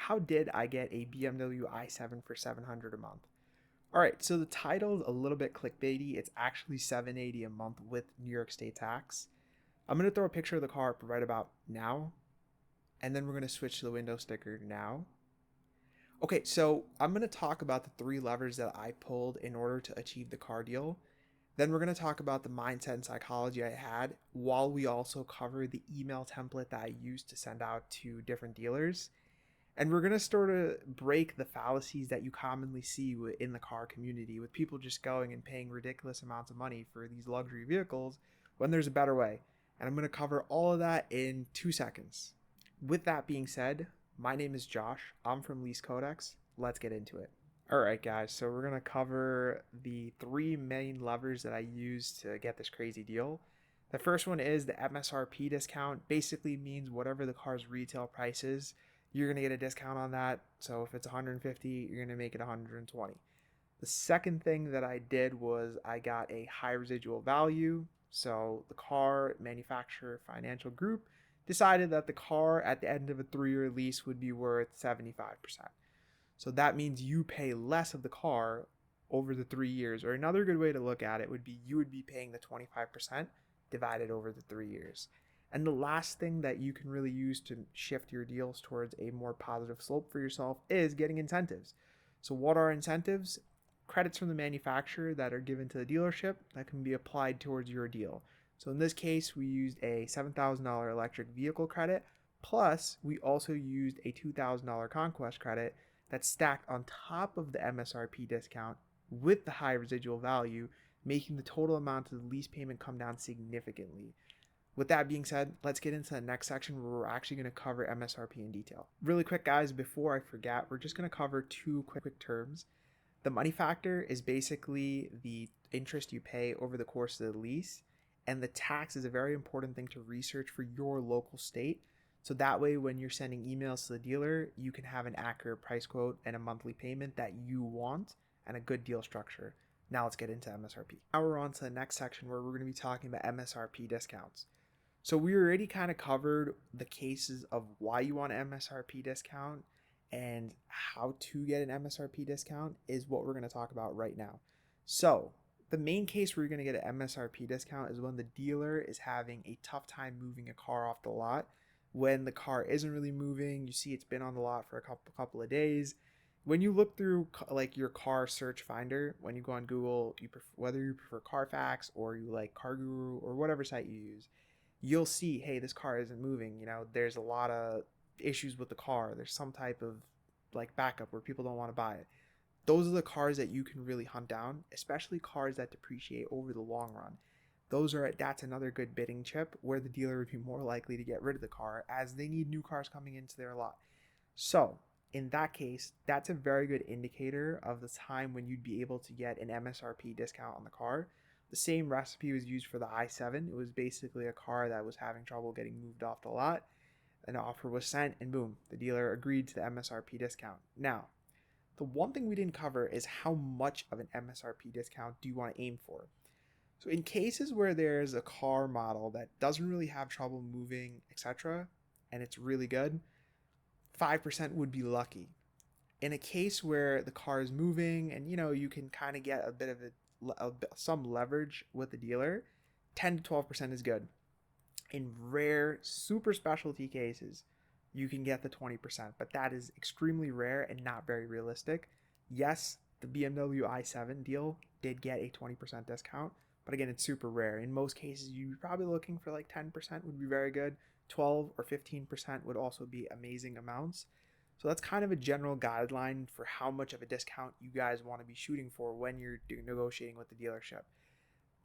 How did I get a BMW i7 for $700 a month? All right, so the title's a little bit clickbaity. It's actually $780 a month with New York State tax. I'm going to throw a picture of the car up right about now, and then we're going to switch to the window sticker now. Okay, so I'm going to talk about the three levers that I pulled in order to achieve the car deal. Then we're going to talk about the mindset and psychology I had while we also cover the email template that I used to send out to different dealers. And we're going to sort of break the fallacies that you commonly see in the car community with people just going and paying ridiculous amounts of money for these luxury vehicles when there's a better way. And I'm going to cover all of that in 2 seconds. With that being said, my name is Josh. I'm from Lease Codex. Let's get into it. All right, guys. So we're going to cover the three main levers that I use to get this crazy deal. The first one is the MSRP discount. Basically means whatever the car's retail price is, you're going to get a discount on that. So if it's 150, you're going to make it 120. The second thing that I did was I got a high residual value. So the car manufacturer financial group decided that the car at the end of a 3-year lease would be worth 75%. So that means you pay less of the car over the 3 years. Or another good way to look at it would be you would be paying the 25% divided over the 3 years. And the last thing that you can really use to shift your deals towards a more positive slope for yourself is getting incentives. So what are incentives? Credits from the manufacturer that are given to the dealership that can be applied towards your deal. So in this case, we used a $7,000 electric vehicle credit, plus we also used a $2,000 conquest credit that's stacked on top of the MSRP discount with the high residual value, making the total amount of the lease payment come down significantly. With that being said, let's get into the next section where we're actually going to cover MSRP in detail. Really quick, guys, before I forget, we're just going to cover two quick terms. The money factor is basically the interest you pay over the course of the lease, and the tax is a very important thing to research for your local state. So that way, when you're sending emails to the dealer, you can have an accurate price quote and a monthly payment that you want and a good deal structure. Now let's get into MSRP. Now we're on to the next section where we're going to be talking about MSRP discounts. So we already kind of covered the cases of why you want an MSRP discount and how to get an MSRP discount is what we're going to talk about right now. So the main case where you're going to get an MSRP discount is when the dealer is having a tough time moving a car off the lot. When the car isn't really moving, you see it's been on the lot for a couple of days. When you look through like your car search finder, when you go on Google, whether you prefer Carfax or you like CarGuru or whatever site you use, you'll see, hey, this car isn't moving. There's a lot of issues with the car. There's some type of like backup where people don't want to buy it. Those are the cars that you can really hunt down, especially cars that depreciate over the long run. That's another good bidding chip where the dealer would be more likely to get rid of the car as they need new cars coming into their lot. So in that case, that's a very good indicator of the time when you'd be able to get an MSRP discount on the car. The same recipe was used for the i7. It was basically a car that was having trouble getting moved off the lot. An offer was sent and boom, the dealer agreed to the MSRP discount. Now, the one thing we didn't cover is how much of an MSRP discount do you want to aim for? So in cases where there's a car model that doesn't really have trouble moving, etc., and it's really good, 5% would be lucky. In a case where the car is moving and you can kind of get a bit of some leverage with the dealer, 10 to 12% is good. In rare, super specialty cases, you can get the 20%, but that is extremely rare and not very realistic. Yes, the BMW i7 deal did get a 20% discount, but again, it's super rare. In most cases, you're probably looking for like 10% would be very good. 12 or 15% would also be amazing amounts. So that's kind of a general guideline for how much of a discount you guys want to be shooting for when you're negotiating with the dealership.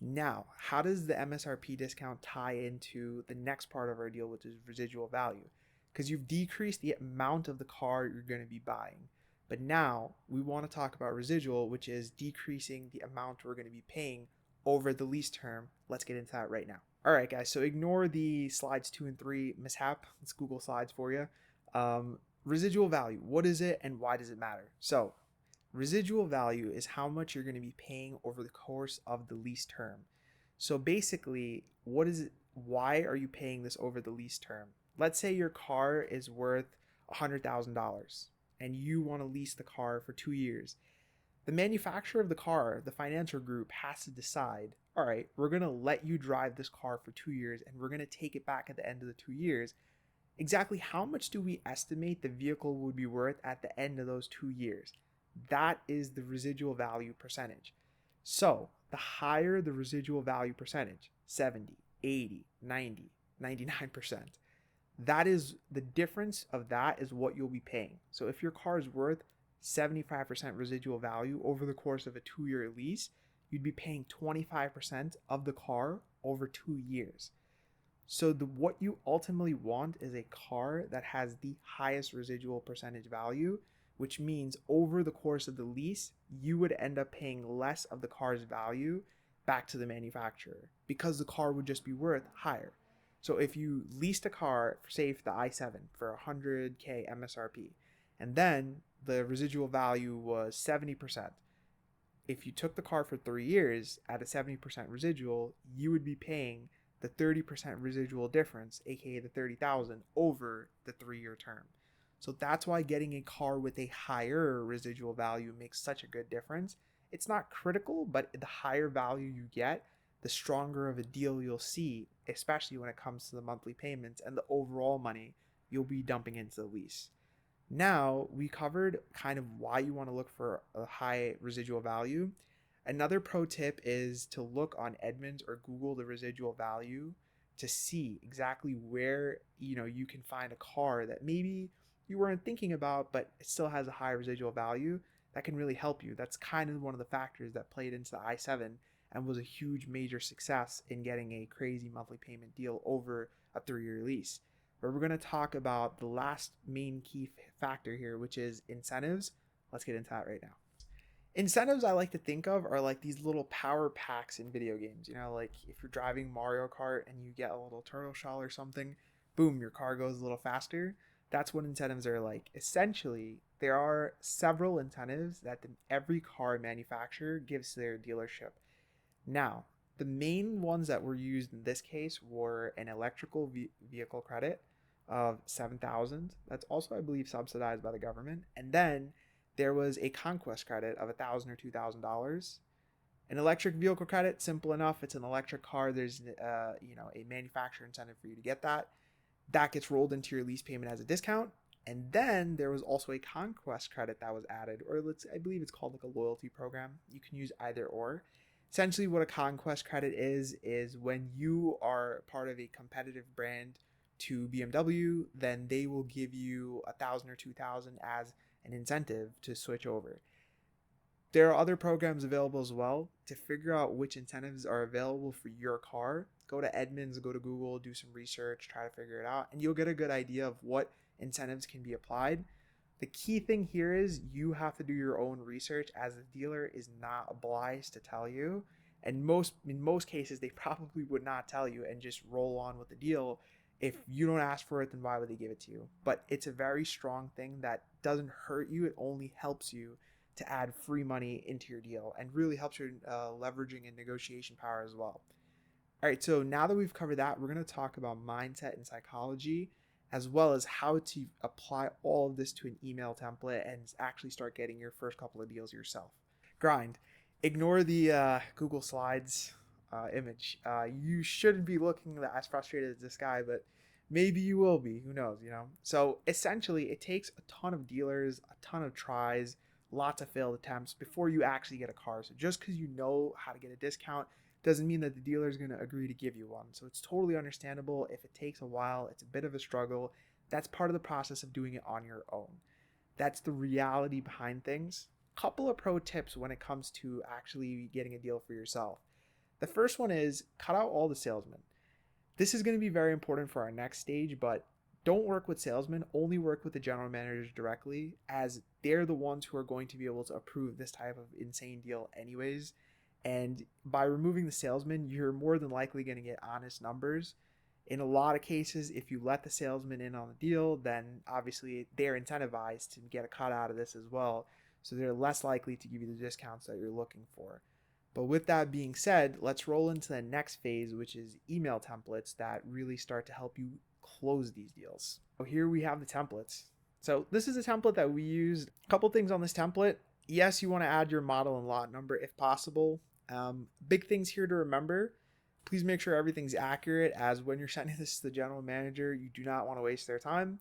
Now, how does the MSRP discount tie into the next part of our deal, which is residual value? Because you've decreased the amount of the car you're going to be buying. But now we want to talk about residual, which is decreasing the amount we're going to be paying over the lease term. Let's get into that right now. All right, guys, so ignore the slides 2 and 3 mishap. Let's Google Slides for you. Residual value, what is it and why does it matter? So residual value is how much you're going to be paying over the course of the lease term. So basically, what is it? Why are you paying this over the lease term? Let's say your car is worth $100,000 and you want to lease the car for 2 years. The manufacturer of the car, the financial group, has to decide, all right, we're going to let you drive this car for 2 years and we're going to take it back at the end of the 2 years. Exactly how much do we estimate the vehicle would be worth at the end of those 2 years? That is the residual value percentage. So the higher the residual value percentage, 70, 80, 90, 99%, that is the difference of that is what you'll be paying. So if your car is worth 75% residual value over the course of a 2-year lease, you'd be paying 25% of the car over 2 years. So what you ultimately want is a car that has the highest residual percentage value, which means over the course of the lease, you would end up paying less of the car's value back to the manufacturer because the car would just be worth higher. So if you leased a car, say for the i7 for 100K MSRP, and then the residual value was 70%, if you took the car for 3 years at a 70% residual, you would be paying the 30% residual difference, aka the 30,000, over the 3-year term. So that's why getting a car with a higher residual value makes such a good difference. It's not critical, but the higher value you get, the stronger of a deal you'll see, especially when it comes to the monthly payments and the overall money you'll be dumping into the lease. Now, we covered kind of why you want to look for a high residual value. Another pro tip is to look on Edmunds or Google the residual value to see exactly where you can find a car that maybe you weren't thinking about, but it still has a high residual value that can really help you. That's kind of one of the factors that played into the i7 and was a huge major success in getting a crazy monthly payment deal over a 3-year lease. But we're going to talk about the last main key factor here, which is incentives. Let's get into that right now. Incentives I like to think of are like these little power packs in video games. Like if you're driving Mario Kart and you get a little turtle shell or something, boom, your car goes a little faster. That's what incentives are like. Essentially, there are several incentives that every car manufacturer gives to their dealership. Now, the main ones that were used in this case were an electrical vehicle credit of $7,000. That's also, I believe, subsidized by the government. And then there was a conquest credit of $1,000 or $2,000. An electric vehicle credit, simple enough. It's an electric car. There's a manufacturer incentive for you to get that. That gets rolled into your lease payment as a discount. And then there was also a conquest credit that was added, or I believe it's called like a loyalty program. You can use either or. Essentially, what a conquest credit is when you are part of a competitive brand to BMW, then they will give you $1,000 or $2,000 as an incentive to switch over. There are other programs available as well. To figure out which incentives are available for your car, go to Edmunds, go to Google, do some research, try to figure it out, and you'll get a good idea of what incentives can be applied. The key thing here is you have to do your own research, as the dealer is not obliged to tell you. And in most cases, they probably would not tell you and just roll on with the deal. If you don't ask for it, then why would they give it to you? But it's a very strong thing that doesn't hurt you. It only helps you to add free money into your deal and really helps your leveraging and negotiation power as well. All right, so now that we've covered that, we're going to talk about mindset and psychology, as well as how to apply all of this to an email template and actually start getting your first couple of deals yourself. Grind. Ignore the Google Slides image. You shouldn't be looking as frustrated as this guy, but maybe you will be. Who knows, So essentially, it takes a ton of dealers, a ton of tries, lots of failed attempts before you actually get a car. So just because you know how to get a discount doesn't mean that the dealer is going to agree to give you one. So it's totally understandable if it takes a while. It's a bit of a struggle. That's part of the process of doing it on your own. That's the reality behind things. Couple of pro tips when it comes to actually getting a deal for yourself. The first one is cut out all the salesmen. This is going to be very important for our next stage, but don't work with salesmen. Only work with the general managers directly, as they're the ones who are going to be able to approve this type of insane deal anyways. And by removing the salesman, you're more than likely going to get honest numbers. In a lot of cases, if you let the salesman in on the deal, then obviously they're incentivized to get a cut out of this as well. So they're less likely to give you the discounts that you're looking for. But with that being said, let's roll into the next phase, which is email templates that really start to help you close these deals. So here we have the templates. So this is a template that we used. A couple things on this template. Yes, you want to add your model and lot number if possible. Big things here to remember. Please make sure everything's accurate, as when you're sending this to the general manager, you do not want to waste their time.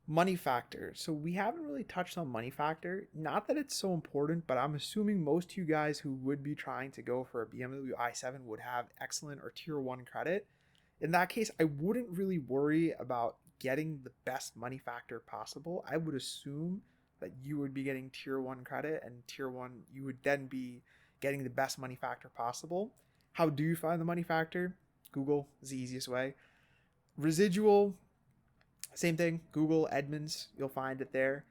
Money factor. So we haven't really touched on money factor. Not that it's so important, but I'm assuming most of you guys who would be trying to go for a BMW i7 would have excellent or tier 1 credit. In that case, I wouldn't really worry about getting the best money factor possible. I would assume that you would be getting tier 1 credit, and tier 1 you would then be getting the best money factor possible. How do you find the money factor? Google is the easiest way. Residual, same thing. Google Edmunds, you'll find it there.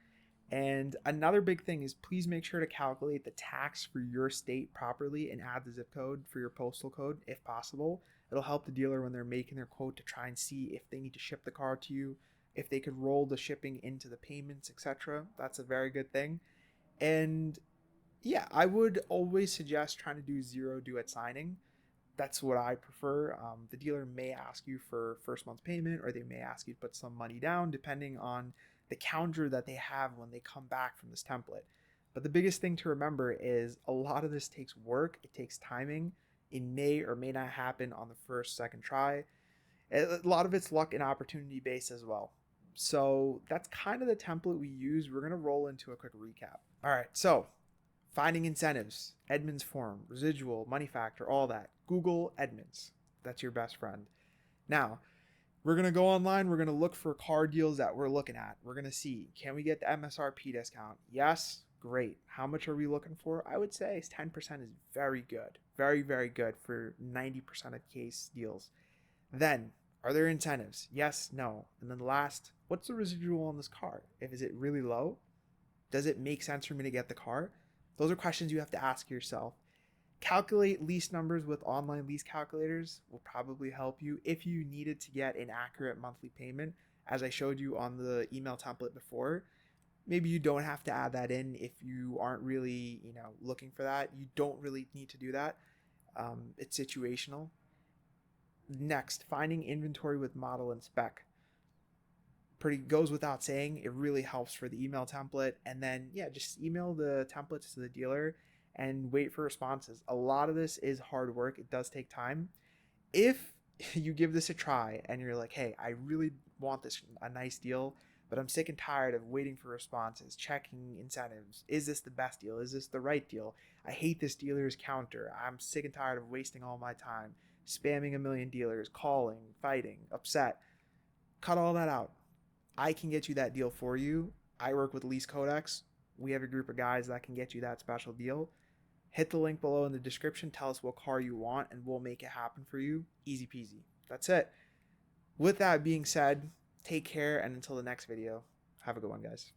And another big thing is, please make sure to calculate the tax for your state properly and add the zip code for your postal code if possible. It'll help the dealer when they're making their quote to try and see if they need to ship the car to you, if they could roll the shipping into the payments, etc. That's a very good thing. And yeah, I would always suggest trying to do zero due at signing. That's what I prefer. The dealer may ask you for first month's payment, or they may ask you to put some money down depending on the counter that they have when they come back from this template. But the biggest thing to remember is a lot of this takes work. It takes timing. It may or may not happen on the first, second try. A lot of it's luck and opportunity based as well. So that's kind of the template we use. We're going to roll into a quick recap. All right, so finding incentives, Edmunds form, residual, money factor, all that. Google Edmunds. That's your best friend. Now, we're going to go online. We're going to look for car deals that we're looking at. We're going to see, can we get the MSRP discount? Yes, great. How much are we looking for? I would say 10% is very good. Very, very good for 90% of case deals. Then, are there incentives? Yes, no. And then last, what's the residual on this car? Is it really low? Does it make sense for me to get the car? Those are questions you have to ask yourself. Calculate lease numbers with online lease calculators will probably help you if you needed to get an accurate monthly payment, as I showed you on the email template before. Maybe you don't have to add that in if you aren't really, looking for that. You don't really need to do that. It's situational. Next, finding inventory with model and spec. Pretty goes without saying. It really helps for the email template. And then, just email the templates to the dealer and wait for responses. A lot of this is hard work. It does take time. If you give this a try and you're like, hey, I really want a nice deal, but I'm sick and tired of waiting for responses, checking incentives. Is this the best deal? Is this the right deal? I hate this dealer's counter. I'm sick and tired of wasting all my time, spamming a million dealers, calling, fighting, upset. Cut all that out. I can get you that deal for you. I work with Lease Codex. We have a group of guys that can get you that special deal. Hit the link below in the description. Tell us what car you want, and we'll make it happen for you. Easy peasy. That's it. With that being said, take care, and until the next video, have a good one, guys.